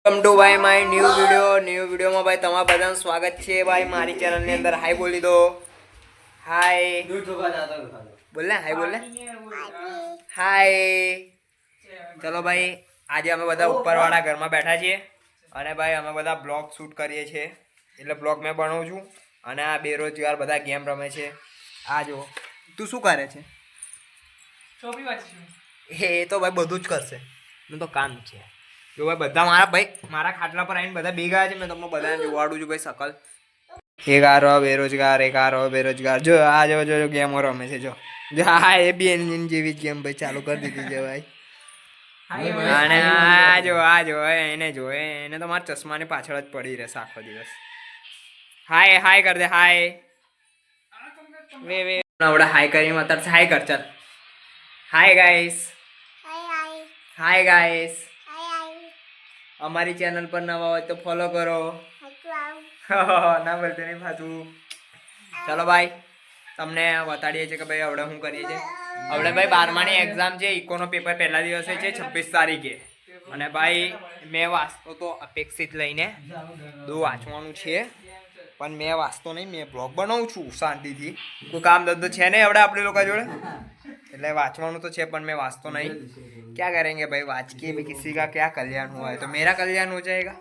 Welcome to ભાઈ my new વિડીયોમાં ભાઈ તમારા બધાનું સ્વાગત છે ભાઈ મારી ચેનલની અંદર. હાય બોલી દો. હાય બોલ ને, હાય બોલ ને, હાય. ચલો ભાઈ, આજે અમે બધા ઉપરવાળા ઘરમાં બેઠા છીએ અને ભાઈ અમે બધા બ્લોગ શૂટ કરીએ છીએ. એટલે બ્લોગ મેં બનાવું છું અને આ બેરોજગાર બધા ગેમ રમે છે. આ જો તું શું કરે છે? એ તો ભાઈ બધું જ કરશે, એનું તો કામ છે. જો ભાઈ બધા મારા ખાટલા પર આવીને બધા ભેગા છે. મેં તમને બધાને જોવાડું છું ભાઈ શકલ. એક આ રહો બેરોજગાર, એક આ રહો બેરોજગાર. જો આ જો ગેમો રમે છે. જો હા, એ બી એની જેવી ગેમ ભાઈ ચાલુ કરી દીધી છે ભાઈ. અને આ જો એને જો એને તો મારા ચશ્માની પાછળ જ પડી રહેશે આખો દિવસ. હાય કર દે, હાય. આવડે હાય કરીને અત્યારે હાય કર. ચાલ હાય ગાઈસ, હાય ગાઈસ. અમારી ચેનલ પર નવા હોય તો ફોલો કરો. ના બોલતો નહીં પાછું. ચલો ભાઈ, તમને બતાડીએ છીએ કે ભાઈ હવે શું કરીએ છીએ. હવે ભાઈ 12માની એક્ઝામ છે. ઇકોનો પેપર પહેલા દિવસે છે 26 તારીખે. અને ભાઈ મેં વાંચતો તો અપેક્ષિત લઈને વાંચવાનું છે, પણ મેં વાંચતો નહીં. મેં બ્લોગ બનાવું છું શાંતિથી. કોઈ કામ ધંધો છે નહીં હવે આપણે લોકો જોડે, એટલે વાંચવાનું તો છે પણ મેં વાંચતો નહીં. क्या करेंगे भाई, वाच के भी किसी का क्या कल्याण हुआ है तो मेरा कल्याण हो जाएगा.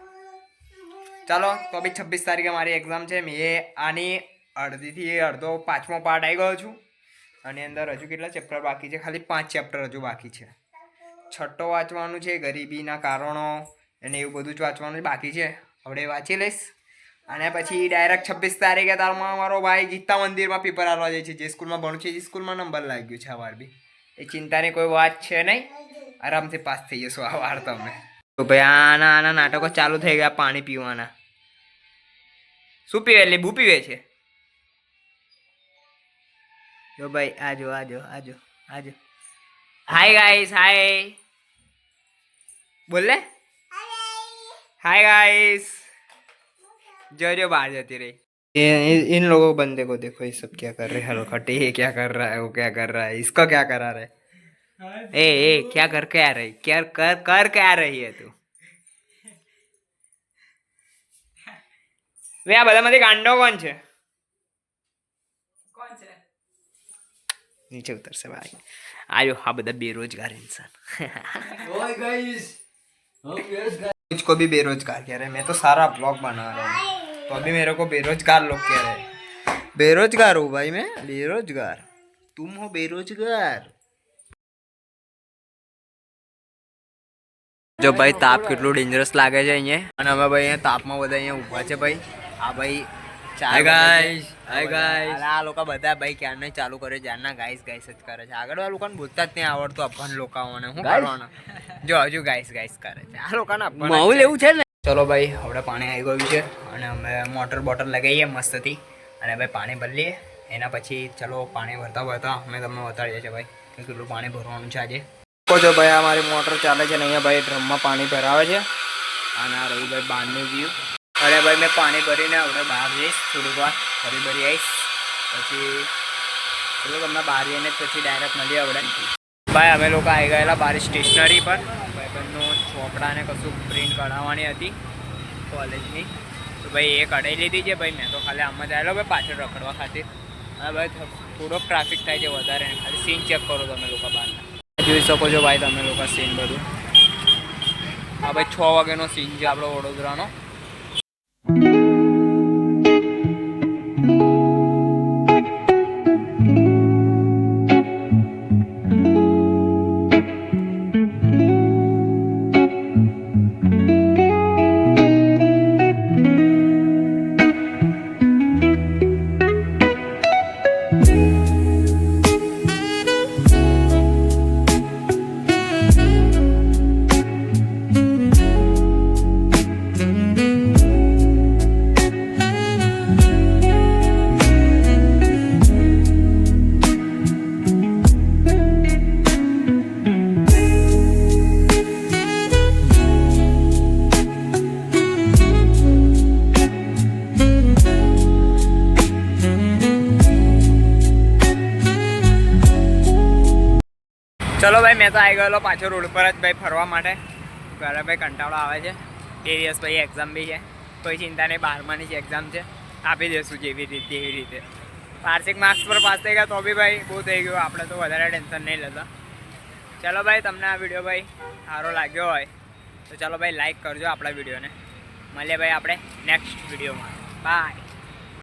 चलो तो अभी 26 तारीखे हमारी एग्जाम છે. મેં આની અડધીથી અડધો 5મો પાર્ટ આવી ગયો છું. અને અંદર હજુ કેટલા ચેપ્ટર બાકી છે? ખાલી 5 ચેપ્ટર હજુ બાકી છે. છઠ્ઠો વાંચવાનું છે, ગરીબીના કારણો અને એવું બધું જ વાંચવાનું બાકી છે. હવે વાંચી લઈશ અને પછી ડાયરેક્ટ 26 તારીખે તારમાં મારો ભાઈ ગીતા મંદિરમાં પેપર આપવા જાય છે. જે સ્કૂલમાં ભણું છે એ સ્કૂલમાં નંબર લાગ્યો છે. આ વાર બી એ ચિંતાની કોઈ વાત છે નહીં. આરામથી પાસ થઈ જશો આ વાર તમે. તો ભાઈ આના નાટકો ચાલુ થઈ ગયા. પાણી પીવાના. શું પીવે? લીંબુ પીવે છે. જો ભાઈ આજો. હાય ગાઈસ, હાય બોલ લે. Hi guys. जो बाहर जाती रही. इन लोगों बंदे को देखो, ये सब क्या कर रहे हैं. हलखटे ये क्या कर रहा है, वो क्या कर रहा है, इसको क्या करा रहे. ए क्या कर क्या रही, क्या कर क्या रही है તું? વે આ બધામાંથી ગાંડો કોણ છે? નીચે ઉતરશે ભાઈ. આયો આ બધા બેરોજગાર इंसान. ओए गाइस, मुझको भी बेरोजगार कह रहे हैं. मैं तो सारा ब्लॉग बना रहा हूँ तो अभी मेरे को बेरोजगार लोग कह रहे हैं. बेरोजगार हूँ भाई मैं, बेरोजगार. तुम हो बेरोजगार. જો ભાઈ તાપ કેટલું ડેન્જરસ લાગે છે અહીંયા. અને અમે ભાઈ અહીંયા તાપમાં બધા અહીંયા ઊભા છે ભાઈ. આ ભાઈ હાય ગાઈસ. આ લોકો બધા ભાઈ ક્યારનો ચાલુ કરે, જ્યારના ગાઈસ જ કરે છે. આગળ વાળા લોકોને બોલતા જ નહીં આવડતું. અભણ લોકોને શું કરવાનું? જો હજુ ગાઈસ કરે છે આ લોકોને. માહોલ એવું છે ને. ચલો ભાઈ, હવે પાણી આવી ગયું છે અને અમે મોટર બોટલ લગાવીએ મસ્તથી અને ભાઈ પાણી ભરી લઈએ. એના પછી ચલો પાણી ભરતા અમે તમને બતાડીએ છીએ ભાઈ કે કેટલું પાણી ભરવાનું છે આજે. જો ભાઈ આ મારી મોટર ચાલે છે ને અહીંયા ભાઈ ડ્રમમાં પાણી ભરાવે છે. અને આ રહ્યું ભાઈ બહારનું વ્યૂ. અરે ભાઈ મેં પાણી ભરીને હવે બહાર જઈશ, થોડીક વાર ફરી આવીશ. પછી ચલો તમને બહાર જઈને પછી ડાયરેક્ટ મળીએ હવે. ભાઈ અમે લોકો આવી ગયેલા બાર સ્ટેશનરી પર. ભાઈબંધનો ચોપડાને કશું પ્રિન્ટ કઢાવવાની હતી કોલેજની, તો ભાઈ એ કઢાવી લીધી છે. ભાઈ મેં તો ખાલી આમ જ આવેલો ભાઈ પાછળ રખડવા ખાतिर. હા ભાઈ થોડોક ટ્રાફિક થાય છે વધારે. ખાલી સીન ચેક કરો તમે લોકો બહારના. જોઈ શકો છો ભાઈ તમે લોકો સીન બધું. હા ભાઈ 6 વાગ્યાનો સીન છે આપણો વડોદરાનો. ચલો ભાઈ, મેં તો આવી ગયેલો પાછો રોડ પર જ ભાઈ ફરવા માટે. ઘરે ભાઈ કંટાળો આવે છે 2 દિવસ પછી એક્ઝામ બી છે, કોઈ ચિંતા નહીં, 12માની જ એક્ઝામ છે, આપી દઈશું જેવી રીતે. વાર્ષિક માર્ક્સ પર પાસ થઈ ગયા તો બી ભાઈ બહુ થઈ ગયું, આપણે તો વધારે ટેન્શન નહીં લેતા. ચલો ભાઈ, તમને આ વિડીયો ભાઈ સારો લાગ્યો હોય તો ચલો ભાઈ લાઈક કરજો આપણા વિડીયોને. મળીએ ભાઈ આપણે નેક્સ્ટ વિડીયોમાં. બાય.